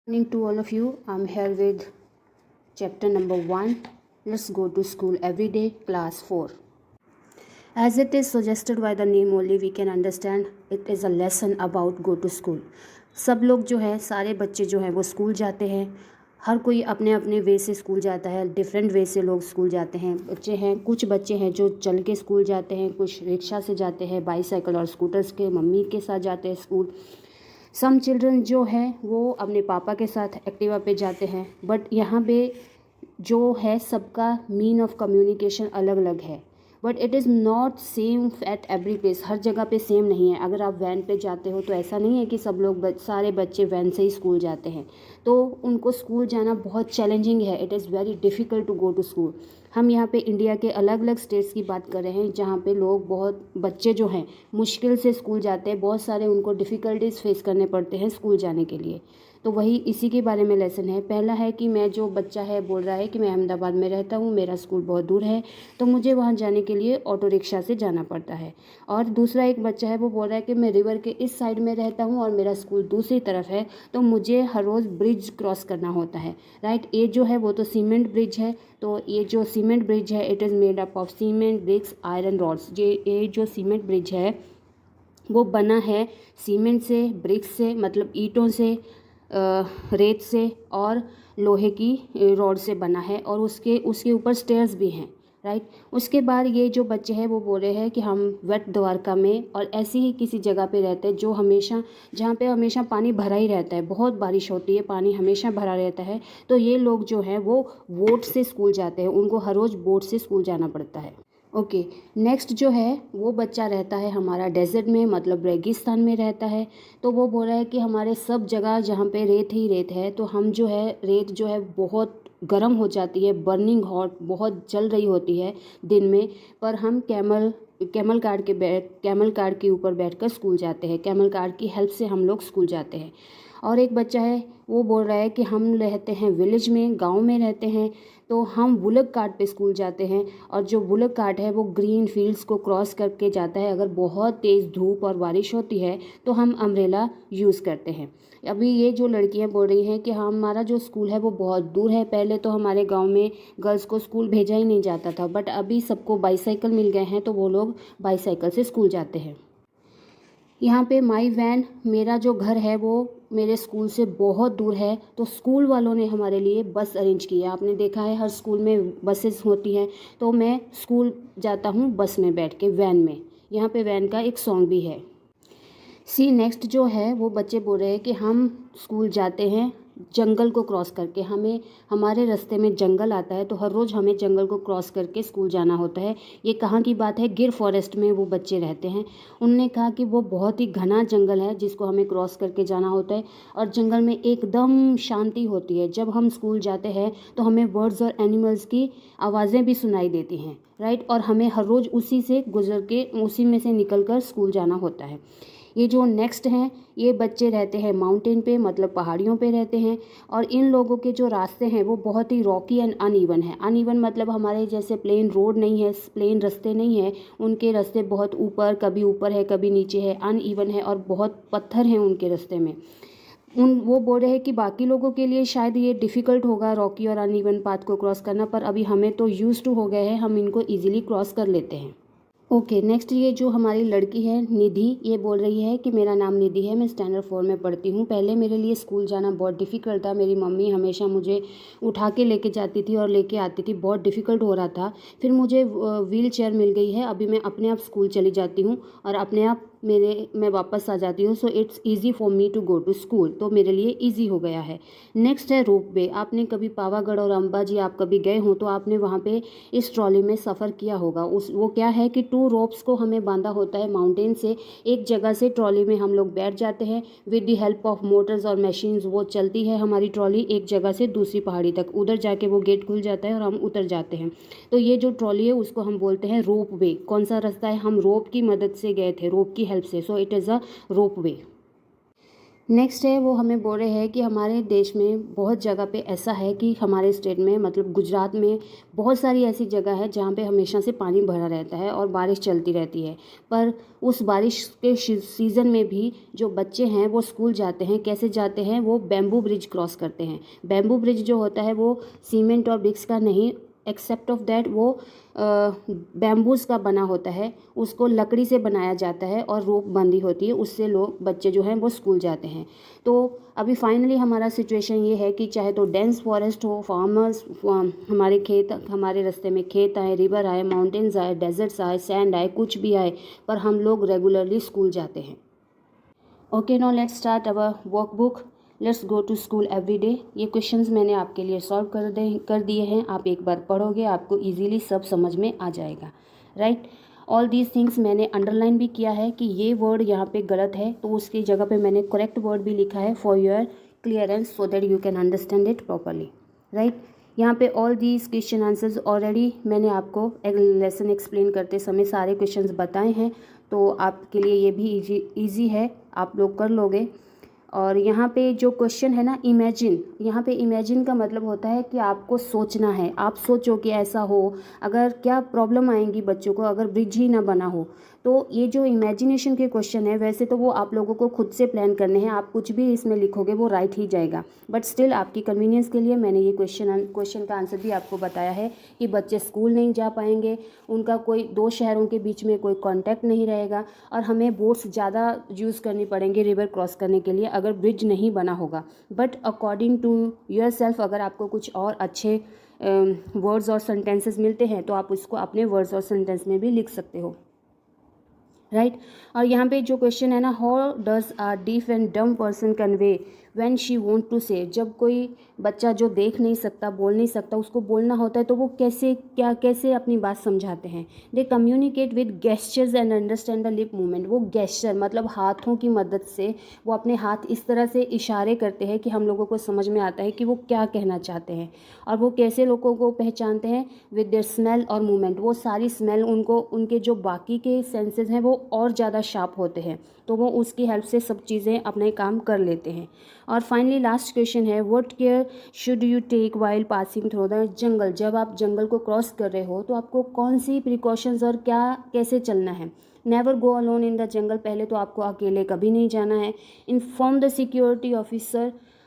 Morning to all of you. I'm here with chapter number 1. Let's go to school every day, class 4. As it is suggested by the name only, we can understand it is a lesson about go to school. सब लोग जो है, सारे बच्चे जो हैं वो school जाते हैं. हर कोई अपने अपने वे से स्कूल जाता है. डिफरेंट वे से लोग स्कूल जाते हैं. बच्चे हैं, कुछ बच्चे हैं जो चल के स्कूल जाते हैं, कुछ रिक्शा से जाते हैं, बाईसाइकिल और स्कूटर्स के मम्मी के साथ जाते हैं स्कूल. सम चिल्ड्रन जो हैं वो अपने पापा के साथ एक्टिवा पे जाते हैं. बट यहाँ पे जो है सबका मीन ऑफ कम्युनिकेशन अलग अलग है. But it is not same at every place. हर जगह पे सेम नहीं है. अगर आप वैन पे जाते हो तो ऐसा नहीं है कि सब लोग सारे बच्चे वैन से ही स्कूल जाते हैं. तो उनको स्कूल जाना बहुत चैलेंजिंग है. It is very difficult to go to school. हम यहाँ पे इंडिया के अलग अलग स्टेट्स की बात कर रहे हैं जहाँ पे लोग बहुत बच्चे जो हैं मुश्किल से स्कूल जाते हैं. बहुत सारे उनको डिफ़िकल्टीज़ फेस करने पड़ते हैं स्कूल जाने के लिए. तो वही इसी के बारे में लेसन है. पहला है कि मैं जो बच्चा है बोल रहा है कि मैं अहमदाबाद में रहता हूँ, मेरा स्कूल बहुत दूर है, तो मुझे वहाँ जाने के लिए ऑटो रिक्शा से जाना पड़ता है. और दूसरा एक बच्चा है वो बोल रहा है कि मैं रिवर के इस साइड में रहता हूँ और मेरा स्कूल दूसरी तरफ है, तो मुझे हर रोज़ ब्रिज क्रॉस करना होता है. राइट. ये जो है वो तो सीमेंट ब्रिज है. तो ये जो सीमेंट ब्रिज है it is made up of cement, bricks, iron rods. ये जो सीमेंट ब्रिज है वो बना है सीमेंट से, ब्रिक्स से मतलब ईंटों से, रेत से और लोहे की रॉड से बना है. और उसके ऊपर स्टेयर्स भी हैं. राइट. उसके बाद ये जो बच्चे हैं वो बोल रहे हैं कि हम वेट द्वारका में और ऐसी ही किसी जगह पे रहते हैं जो हमेशा जहाँ पे हमेशा पानी भरा ही रहता है. बहुत बारिश होती है, पानी हमेशा भरा रहता है. तो ये लोग जो हैं वो बोट से स्कूल जाते हैं. उनको हर रोज़ बोट से स्कूल जाना पड़ता है. ओके. नेक्स्ट जो है वो बच्चा रहता है हमारा डेजर्ट में मतलब रेगिस्तान में रहता है. तो वो बोल रहा है कि हमारे सब जगह जहाँ पे रेत ही रेत है, तो हम जो है रेत जो है बहुत गर्म हो जाती है, बर्निंग हॉट, बहुत जल रही होती है दिन में. पर हम कैमल कार के ऊपर बैठकर स्कूल जाते हैं. कैमल कार की हेल्प से हम लोग स्कूल जाते हैं. और एक बच्चा है वो बोल रहा है कि हम रहते हैं विलेज में, गांव में रहते हैं, तो हम बुलक कार्ट पे स्कूल जाते हैं. और जो बुलक कार्ट है वो ग्रीन फील्ड्स को क्रॉस करके जाता है. अगर बहुत तेज़ धूप और बारिश होती है तो हम अम्ब्रेला यूज़ करते हैं. अभी ये जो लड़कियां बोल रही हैं कि हमारा जो स्कूल है वो बहुत दूर है. पहले तो हमारे गांव में गर्ल्स को स्कूल भेजा ही नहीं जाता था, बट अभी सबको बाईसाइकिल मिल गए हैं तो वो लोग बाईसाइकिल से स्कूल जाते हैं. यहाँ पे माई वैन, मेरा जो घर है वो मेरे स्कूल से बहुत दूर है, तो स्कूल वालों ने हमारे लिए बस अरेंज की है. आपने देखा है हर स्कूल में बसेस होती हैं, तो मैं स्कूल जाता हूँ बस में बैठ के, वैन में. यहाँ पे वैन का एक सॉन्ग भी है. नेक्स्ट जो है वो बच्चे बोल रहे हैं कि हम स्कूल जाते हैं जंगल को क्रॉस करके. हमारे रास्ते में जंगल आता है, तो हर रोज़ हमें जंगल को क्रॉस करके स्कूल जाना होता है. ये कहाँ की बात है? गिर फॉरेस्ट में वो बच्चे रहते हैं. उनने कहा कि वो बहुत ही घना जंगल है जिसको हमें क्रॉस करके जाना होता है. और जंगल में एकदम शांति होती है. जब हम स्कूल जाते हैं तो हमें बर्ड्स और एनिमल्स की आवाज़ें भी सुनाई देती हैं. राइट. और हमें हर रोज़ उसी से गुजर के, उसी में से निकल कर स्कूल जाना होता है. ये जो नेक्स्ट हैं ये बच्चे रहते हैं माउंटेन पे मतलब पहाड़ियों पे रहते हैं. और इन लोगों के जो रास्ते हैं वो बहुत ही रॉकी एंड अनइवन है. अनइवन मतलब हमारे जैसे प्लेन रोड नहीं है, प्लेन रास्ते नहीं है. उनके रास्ते बहुत कभी ऊपर है कभी नीचे है, अनइवन है और बहुत पत्थर हैं उनके रास्ते में. वो बोल रहे हैं कि बाकी लोगों के लिए शायद ये डिफ़िकल्ट होगा रॉकी और अनइवन पाथ को क्रॉस करना, पर अभी हमें तो यूज़ टू हो गए हैं, हम इनको ईजिली क्रॉस कर लेते हैं. ओके. नेक्स्ट ये जो हमारी लड़की है निधि, ये बोल रही है कि मेरा नाम निधि है, मैं स्टैंडर्ड 4 में पढ़ती हूँ. पहले मेरे लिए स्कूल जाना बहुत डिफ़िकल्ट था. मेरी मम्मी हमेशा मुझे उठा के लेके जाती थी और लेके आती थी. बहुत डिफ़िकल्ट हो रहा था. फिर मुझे व्हील चेयर मिल गई है. अभी मैं अपने आप स्कूल चली जाती हूँ और अपने आप मैं वापस आ जाती हूँ. So it's easy for me to go to school. तो मेरे लिए ईजी हो गया है. नेक्स्ट है रोप वे. आपने कभी पावागढ़ और अंबाजी आप कभी गए हो तो आपने वहाँ पे इस ट्रॉली में सफ़र किया होगा. वो क्या है कि 2 रोप्स को हमें बांधा होता है माउंटेन से. एक जगह से ट्रॉली में हम लोग बैठ जाते हैं with the help of Motors और मशीन्स. वो चलती है हमारी ट्रॉली एक जगह से दूसरी पहाड़ी तक. उधर जाके वो गेट खुल जाता है और हम उतर जाते हैं. तो ये जो ट्रॉली है उसको हम बोलते हैं रोप वे. कौन सा रास्ता है? हम रोप की मदद से गए थे, रोप की हेल्प से. So it is a rope way. Next है वो हमें बोल रहे हैं कि हमारे देश में बहुत जगह पे ऐसा है कि हमारे स्टेट में मतलब गुजरात में बहुत सारी ऐसी जगह है जहाँ पे हमेशा से पानी भरा रहता है और बारिश चलती रहती है। पर उस बारिश के सीज़न में भी जो बच्चे हैं वो स्कूल जाते हैं, कैसे जाते हैं, वो बैम्बू ब्रिज क्रॉस करते हैं। बैम्बू ब्रिज जो होता है वो सीमेंट और ब्रिक्स का नहीं, एक्सेप्ट ऑफ दैट वो बैम्बूज का बना होता है, उसको लकड़ी से बनाया जाता है और रोप बंधी होती है, उससे लोग बच्चे जो हैं वो स्कूल जाते हैं। तो अभी फाइनली हमारा सिचुएशन ये है कि चाहे तो डेंस फॉरेस्ट हो, फार्मर्स, हमारे खेत, हमारे रास्ते में खेत आए, रिवर आए, माउंटेन्स आए, डेजर्ट्स आए, सैंड आए, कुछ भी आए, पर हम लोग रेगुलरली स्कूल जाते हैं। Okay, now let's start our workbook. Let's go to school every day. ये क्वेश्चंस मैंने आपके लिए सॉल्व कर दिए हैं। आप एक बार पढ़ोगे आपको इजीली सब समझ में आ जाएगा, राइट। ऑल दीज थिंग्स मैंने अंडरलाइन भी किया है कि ये वर्ड यहाँ पे गलत है, तो उसकी जगह पे मैंने करेक्ट वर्ड भी लिखा है for your clearance, so that you can understand it properly, right. यहाँ पे all these question answers already मैंने आपको एक लेसन एक्सप्लेन करते समय सारे क्वेश्चंस बताए हैं, तो आपके लिए ये भी ईजी है, आप लोग कर लोगे। और यहाँ पे जो क्वेश्चन है ना, इमेजिन, यहाँ पे इमेजिन का मतलब होता है कि आपको सोचना है, आप सोचो कि ऐसा हो, अगर क्या प्रॉब्लम आएंगी बच्चों को अगर ब्रिज ही ना बना हो। तो ये जो इमेजिनेशन के क्वेश्चन है, वैसे तो वो आप लोगों को खुद से प्लान करने हैं, आप कुछ भी इसमें लिखोगे वो राइट ही जाएगा, बट स्टिल आपकी कन्वीनियंस के लिए मैंने ये क्वेश्चन का आंसर भी आपको बताया है कि बच्चे स्कूल नहीं जा पाएंगे, उनका कोई 2 शहरों के बीच में कोई कॉन्टैक्ट नहीं रहेगा, और हमें बोट्स ज़्यादा यूज़ करनी पड़ेंगी रिवर क्रॉस करने के लिए अगर ब्रिज नहीं बना होगा। But according to yourself, अगर आपको कुछ और अच्छे वर्ड्स और सेंटेंसेस मिलते हैं तो आप उसको अपने वर्ड्स और सेंटेंस में भी लिख सकते हो, राइट। और यहाँ पे जो क्वेश्चन है ना, how does a deaf and dumb person convey when she want to say, जब कोई बच्चा जो देख नहीं सकता, बोल नहीं सकता, उसको बोलना होता है तो वो कैसे अपनी बात समझाते हैं। दे communicate with gestures and understand the lip movement. वो गेस्चर मतलब हाथों की मदद से वो अपने हाथ इस तरह से इशारे करते हैं कि हम लोगों को समझ में आता है कि वो क्या कहना चाहते हैं। और वो कैसे लोगों को पहचानते हैं, विद देयर स्मेल और मूवमेंट। वो सारी स्मेल उनको, उनके जो बाकी के सेंसेस हैं वो और ज़्यादा शार्प होते हैं, तो वो उसकी हेल्प से सब चीज़ें अपने काम कर लेते हैं। और फाइनली लास्ट क्वेश्चन है, what care should you take while passing through the jungle. जब आप जंगल को क्रॉस कर रहे हो तो आपको कौन सी प्रिकॉशंस और क्या कैसे चलना है। Never go alone in the jungle, पहले तो आपको अकेले कभी नहीं जाना है। Inform the security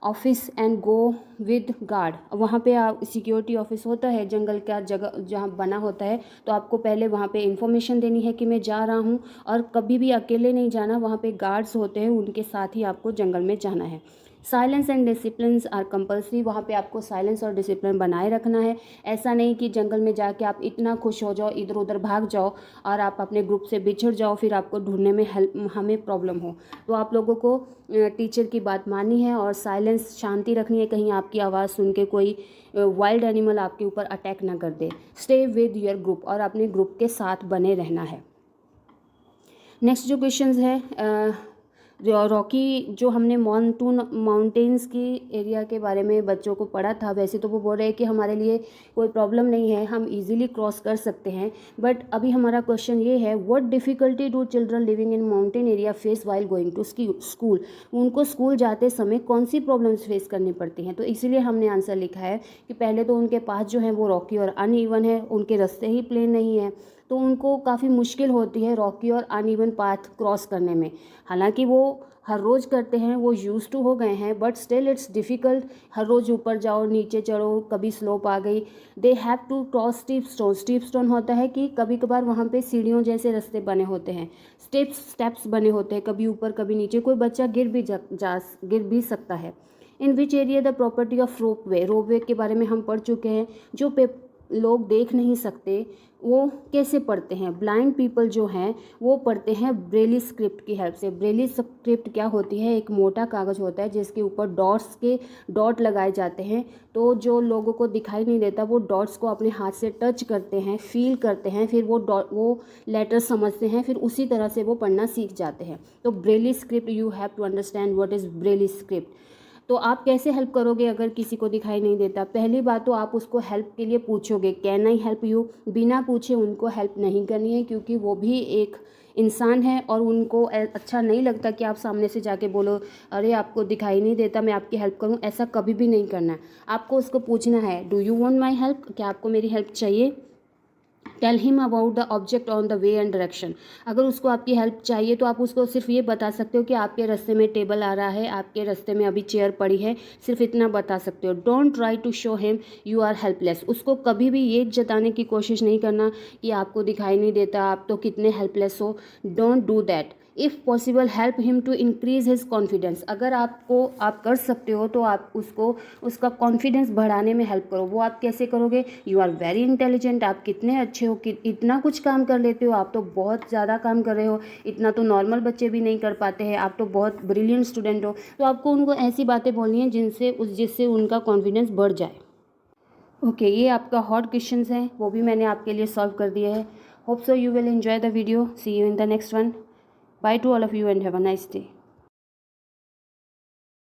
office and go with guard. वहाँ पे सिक्योरिटी ऑफिस होता है जंगल का जगह जहाँ बना होता है, तो आपको पहले वहाँ पे इंफॉर्मेशन देनी है कि मैं जा रहा हूँ, और कभी भी अकेले नहीं जाना, वहाँ पे गार्ड्स होते हैं, उनके साथ ही आपको जंगल में जाना है। Silence and discipline are compulsory, वहाँ पे आपको साइलेंस और डिसिप्लिन बनाए रखना है। ऐसा नहीं कि जंगल में जाके आप इतना खुश हो जाओ, इधर उधर भाग जाओ और आप अपने ग्रुप से बिछड़ जाओ, फिर आपको ढूंढने में हमें प्रॉब्लम हो। तो आप लोगों को टीचर की बात माननी है और साइलेंस, शांति रखनी है, कहीं आपकी आवाज़ सुन के कोई वाइल्ड एनिमल आपके ऊपर अटैक ना कर दे। स्टे विद योर ग्रुप, और अपने ग्रुप के साथ बने रहना है। नेक्स्ट जो क्वेश्चंस है, रॉकी जो हमने माउंटेन्स की एरिया के बारे में बच्चों को पढ़ा था, वैसे तो वो बोल रहे हैं कि हमारे लिए कोई प्रॉब्लम नहीं है, हम इजीली क्रॉस कर सकते हैं। बट अभी हमारा क्वेश्चन ये है, what difficulty do children living in mountain area face while going to school. उनको स्कूल जाते समय कौन सी प्रॉब्लम्स फेस करनी पड़ती हैं। तो इसीलिए हमने आंसर लिखा है कि पहले तो उनके पास जो है वो रॉकी और अनइवन है, उनके रास्ते ही प्लेन नहीं है, तो उनको काफ़ी मुश्किल होती है रॉकी और अनइवन पाथ क्रॉस करने में। हालांकि वो हर रोज़ करते हैं, वो यूज़ टू हो गए हैं, बट स्टिल इट्स डिफ़िकल्ट। हर रोज़ ऊपर जाओ, नीचे चढ़ो, कभी स्लोप आ गई। They have to cross steep stone होता है कि कभी कभार वहाँ पे सीढ़ियों जैसे रास्ते बने होते हैं, स्टेप्स बने होते हैं, कभी ऊपर कभी नीचे, कोई बच्चा गिर भी सकता है। In which area the property of ropeway के बारे में हम पढ़ चुके हैं। जो लोग देख नहीं सकते वो कैसे पढ़ते हैं, ब्लाइंड पीपल जो हैं वो पढ़ते हैं ब्रेली स्क्रिप्ट की हेल्प से। ब्रेली स्क्रिप्ट क्या होती है, एक मोटा कागज़ होता है जिसके ऊपर डॉट लगाए जाते हैं, तो जो लोगों को दिखाई नहीं देता वो डॉट्स को अपने हाथ से टच करते हैं, फील करते हैं, फिर वो लेटर समझते हैं, फिर उसी तरह से वो पढ़ना सीख जाते हैं। तो Braille script, you have to understand what is Braille script. तो आप कैसे हेल्प करोगे अगर किसी को दिखाई नहीं देता? पहली बात तो आप उसको हेल्प के लिए पूछोगे, कैन आई हेल्प यू? बिना पूछे उनको हेल्प नहीं करनी है, क्योंकि वो भी एक इंसान है और उनको अच्छा नहीं लगता कि आप सामने से जाके बोलो अरे आपको दिखाई नहीं देता, मैं आपकी हेल्प करूं। ऐसा कभी भी नहीं करना है। आपको उसको पूछना है, do you want my help? क्या आपको मेरी हेल्प चाहिए? Tell him about the object on the way and direction. अगर उसको आपकी हेल्प चाहिए तो आप उसको सिर्फ ये बता सकते हो कि आपके रास्ते में टेबल आ रहा है, आपके रास्ते में अभी चेयर पड़ी है, सिर्फ इतना बता सकते हो। Don't try to show him you are helpless. उसको कभी भी ये जताने की कोशिश नहीं करना कि आपको दिखाई नहीं देता, आप तो कितने हेल्पलेस हो। Don't do that. If possible help him to increase his confidence. अगर आप कर सकते हो तो आप उसको उसका कॉन्फिडेंस बढ़ाने में हेल्प करो। वो आप कैसे करोगे? यू आर वेरी इंटेलिजेंट, आप कितने अच्छे हो, कि इतना कुछ काम कर लेते हो, आप तो बहुत ज़्यादा काम कर रहे हो, इतना तो नॉर्मल बच्चे भी नहीं कर पाते हैं, आप तो बहुत ब्रिलियंट स्टूडेंट हो। तो आपको उनको ऐसी बातें बोलनी है जिससे उनका कॉन्फिडेंस बढ़ जाए। ओके, ये आपका हॉट क्वेश्चंस हैं, वो भी मैंने आपके लिए सॉल्व कर दिए हैं। Hope so you will enjoy the video. See you in the next one. Bye to all of you and have a nice day.